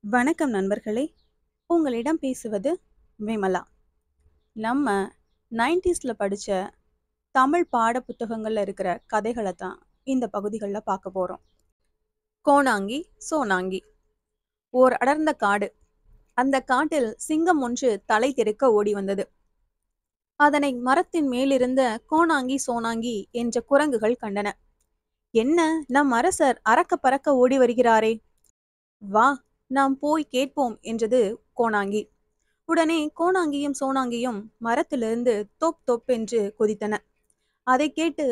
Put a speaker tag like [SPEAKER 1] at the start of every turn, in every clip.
[SPEAKER 1] வணக்கம் நண்பர்களே. உங்களிடம் பேசுவது விமலா. நம்ம 90ஸ்ல படிச்ச தமிழ் பாட புத்தகங்கள்ல இருக்கிற கதைகளை தான் இந்த பகுதிகளில் பார்க்க போறோம். கோணாங்கி சோனாங்கி. ஓர் அடர்ந்த காடு. அந்த காட்டில் சிங்கம் ஒன்று தலை தெறிக்க ஓடி வந்தது. அதனை மரத்தின் மேலிருந்த கோணாங்கி சோனாங்கி என்ற குரங்குகள் கண்டன. என்ன, நம் அரசர் அறக்க பறக்க ஓடி வருகிறாரே, வா நாம் போய் கேட்போம் என்றது கோணாங்கி. உடனே கோணாங்கியும் சோனாங்கியும் மரத்திலிருந்து தொப் தொப் என்று குதித்தன. அதை கேட்டு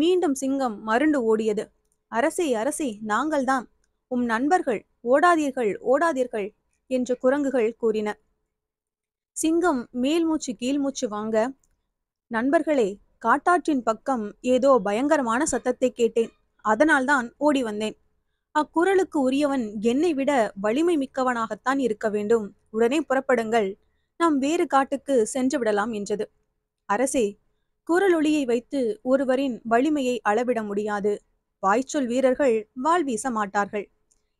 [SPEAKER 1] மீண்டும் சிங்கம் மருண்டு ஓடியது. அரசே அரசே, நாங்கள்தான் உம் நண்பர்கள், ஓடாதீர்கள் ஓடாதீர்கள் என்று குரங்குகள் கூறின. சிங்கம் மேல் மூச்சு கீழ் மூச்சு வாங்க, நண்பர்களே, காட்டாற்றின் பக்கம் ஏதோ பயங்கரமான சத்தத்தை கேட்டேன், அதனால்தான் ஓடி வந்தேன். அக்குரலுக்கு உரியவன் என்னை விட வலிமை மிக்கவனாகத்தான் இருக்க வேண்டும். உடனே புறப்படுங்கள், நாம் வேறு காட்டுக்கு சென்று விடலாம் என்றது. அரசே, குரலொளியை வைத்து ஒருவரின் வலிமையை அளவிட முடியாது. வாய்ச்சொல் வீரர்கள் வாள் வீச மாட்டார்கள்.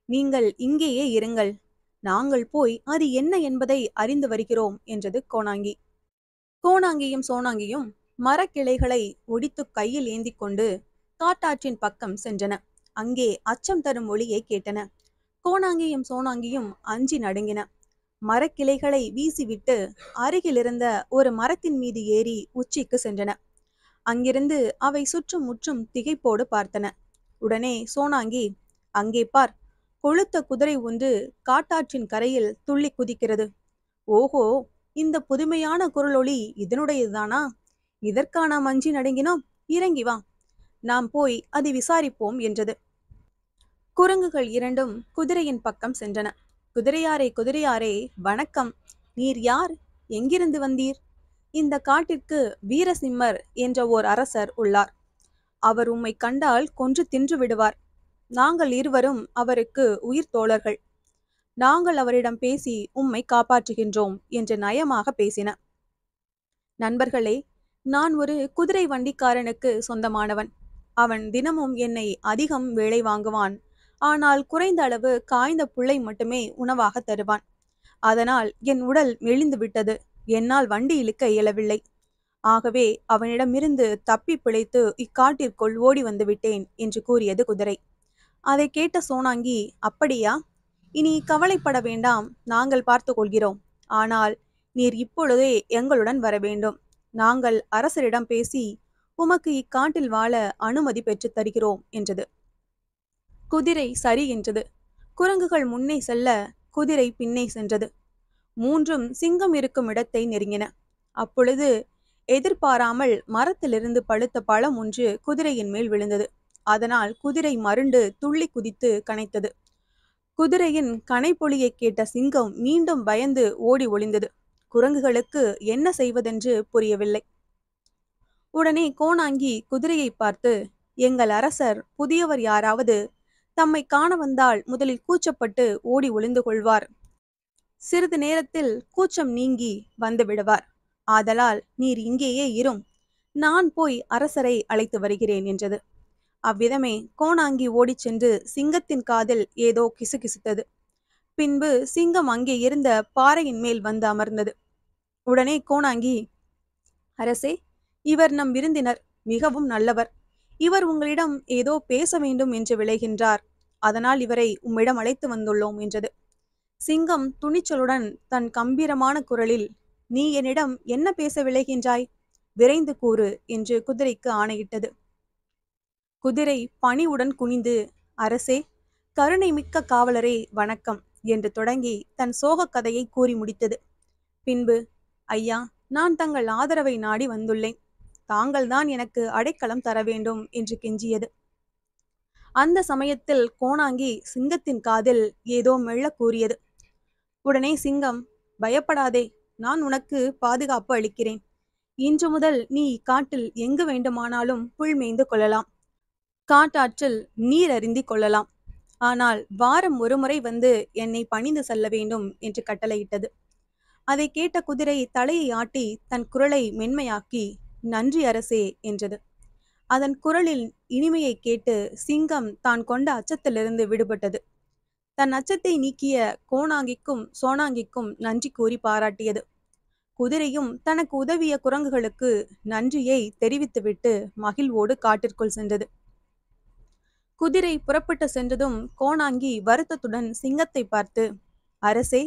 [SPEAKER 1] நீங்கள் இங்கேயே இருங்கள், நாங்கள் போய் அது என்ன என்பதை அறிந்து வருகிறோம் என்றது கோணாங்கி. கோணாங்கியும் சோனாங்கியும் மரக்கிளைகளை ஒடித்து கையில் ஏந்தி கொண்டு காட்டாற்றின் பக்கம் சென்றன. அங்கே அச்சம் தரும் ஒளியை கேட்டன. கோணாங்கியும் சோனாங்கியும் அஞ்சி நடுங்கின. மரக்கிளைகளை வீசிவிட்டு அருகிலிருந்த ஒரு மரத்தின் மீது ஏறி உச்சிக்கு சென்றன. அங்கிருந்து அவை சுற்றும் முற்றும் திகைப்போடு பார்த்தன. உடனே சோனாங்கி, அங்கே பார், கொழுத்த குதிரை ஒன்று காட்டாற்றின் கரையில் துள்ளி குதிக்கிறது. ஓஹோ, இந்த புதுமையான குரலொளி இதனுடையதுதானா? இதற்கா நாம் அஞ்சி நடுங்கினோம்? இறங்கி வா, நாம் போய் அதை விசாரிப்போம் என்றது. குரங்குகள் இரண்டும் குதிரையின் பக்கம் சென்றன. குதிரையாரே குதிரையாரே, வணக்கம். நீர் யார்? எங்கிருந்து வந்தீர்? இந்த காட்டிற்கு வீரசிம்மர் என்ற ஓர் அரசர் உள்ளார். அவர் உம்மை கண்டால் கொன்று தின்று விடுவார். நாங்கள் இருவரும் அவருக்கு உயிர் தோழர்கள். நாங்கள் அவரிடம் பேசி உம்மை காப்பாற்றுகின்றோம் என்று நயமாக பேசின. நண்பர்களே, நான் ஒரு குதிரை வண்டிக்காரனுக்கு சொந்தமானவன். அவன் தினமும் என்னை அதிகம் வேலை வாங்குவான். ஆனால் குறைந்த அளவு காய்ந்த புல்லை மட்டுமே உணவாக தருவான். அதனால் என் உடல் மெலிந்து விட்டது. என்னால் வண்டி இழுக்க இயலவில்லை. ஆகவே அவனிடமிருந்து தப்பி பிழைத்து இக்காட்டிற்குள் ஓடி வந்து விட்டேன் என்று கூறியது குதிரை. அதை கேட்ட சோனாங்கி, அப்படியா? இனி கவலைப்பட வேண்டாம், நாங்கள் பார்த்து கொள்கிறோம். ஆனால் நீர் இப்பொழுதே எங்களுடன் வர வேண்டும். நாங்கள் அரசரிடம் பேசி உமக்கு இக்காட்டில் வாழ அனுமதி பெற்றுத் தருகிறோம் என்றது. குதிரை சரி என்றது. குரங்குகள் முன்னே செல்ல குதிரை பின்னே சென்றது. மூன்றும் சிங்கம் இருக்கும் இடத்தை நெருங்கின. அப்பொழுது எதிர்பாராமல் மரத்திலிருந்து பழுத்த பழம் ஒன்று குதிரையின் மேல் விழுந்தது. அதனால் குதிரை மருண்டு துள்ளி குதித்து கனைத்தது. குதிரையின் கனைப்பொலியை கேட்ட சிங்கம் மீண்டும் பயந்து ஓடி ஒளிந்தது. குரங்குகளுக்கு என்ன செய்வதென்று புரியவில்லை. உடனே கோணாங்கி குதிரையை பார்த்து, எங்கள் அரசர் புதியவர் யாராவது தம்மை காண வந்தால் முதலில் கூச்சப்பட்டு ஓடி ஒளிந்து கொள்வார். சிறிது நேரத்தில் கூச்சம் நீங்கி வந்து விடுவார். ஆதலால் நீர் இங்கேயே இரும், நான் போய் அரசரை அழைத்து வருகிறேன் என்றது. அவ்விதமே கோணாங்கி ஓடிச் சென்று சிங்கத்தின் காதில் ஏதோ கிசுகிசுத்தது. பின்பு சிங்கம் அங்கே இருந்த பாறையின் மேல் வந்து அமர்ந்தது. உடனே கோணாங்கி, அரசே, இவர் நம் விருந்தினர், மிகவும் நல்லவர். இவர் உங்களிடம் ஏதோ பேச வேண்டும் என்று விளைகின்றார். அதனால் இவரை உம்மிடம் அழைத்து வந்துள்ளோம் என்றது. சிங்கம் துணிச்சலுடன் தன் கம்பீரமான குரலில், நீ என்னிடம் என்ன பேச விளைகின்றாய்? விரைந்து கூறு என்று குதிரைக்கு ஆணையிட்டது. குதிரை பணிவுடன் குனிந்து, அரசே, கருணை மிக்க காவலரே, வணக்கம் என்று தொடங்கி தன் சோகக் கதையை கூறி முடித்தது. பின்பு, ஐயா, நான் தங்கள் ஆதரவை நாடி வந்துள்ளேன். தாங்கள்தான் எனக்கு அடைக்கலம் தர வேண்டும் என்று கெஞ்சியது. அந்த சமயத்தில் கோணாங்கி சிங்கத்தின் காதில் ஏதோ மெல்ல கூறியது. உடனே சிங்கம், பயப்படாதே, நான் உனக்கு பாதுகாப்பு அளிக்கிறேன். இன்று முதல் நீ காட்டில் எங்கு வேண்டுமானாலும் புல் மேய்ந்து கொள்ளலாம், காட்டாற்றில் நீர் அருந்தி கொள்ளலாம். ஆனால் வாரம் ஒருமுறை வந்து என்னை பணிந்து செல்ல வேண்டும் என்று கட்டளையிட்டது. அதை கேட்ட குதிரை தலையை ஆட்டி தன் குரலை மென்மையாக்கி, நன்றி அரசே என்றது. அதன் குரலில் இனிமையை கேட்டு சிங்கம் தான் கொண்ட அச்சத்திலிருந்து விடுபட்டது. தன் அச்சத்தை நீக்கிய கோணாங்கிக்கும் சோனாங்கிக்கும் நன்றி கூறி பாராட்டியது. குதிரையும் தனக்கு உதவிய குரங்குகளுக்கு நன்றியை தெரிவித்துவிட்டு மகிழ்வோடு காட்டிற்குள் சென்றது. குதிரை புறப்பட்டு சென்றதும் கோணாங்கி வருத்தத்துடன் சிங்கத்தை பார்த்து, அரசே,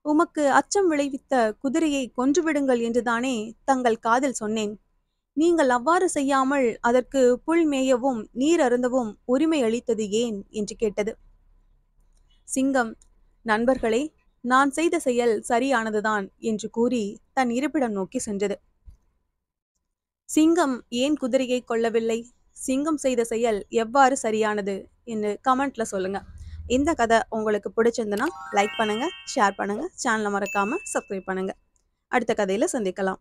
[SPEAKER 1] உமக்கு அச்சம் விளைவித்த குதிரையை கொன்றுவிடுங்கள் என்றுதானே தங்கள் காதில் சொன்னேன். நீங்கள் அவ்வாறு செய்யாமல் அதற்கு புல் மேயவும் நீர் அருந்தவும் உரிமை அளித்தது ஏன் என்று கேட்டது. சிங்கம், நண்பர்களே, நான் செய்த செயல் சரியானதுதான் என்று கூறி தன் இருப்பிடம் நோக்கி சென்றது. சிங்கம் ஏன் குதிரையை கொல்லவில்லை? சிங்கம் செய்த செயல் எவ்வாறு சரியானது என்று கமெண்ட்ல சொல்லுங்க. இந்த கதை உங்களுக்கு பிடிச்சிருந்துன்னா லைக் பண்ணுங்க, ஷேர் பண்ணுங்க, சேனலை மறக்காம சப்ஸ்கிரைப் பண்ணுங்க. அடுத்த கதையில சந்திக்கலாம்.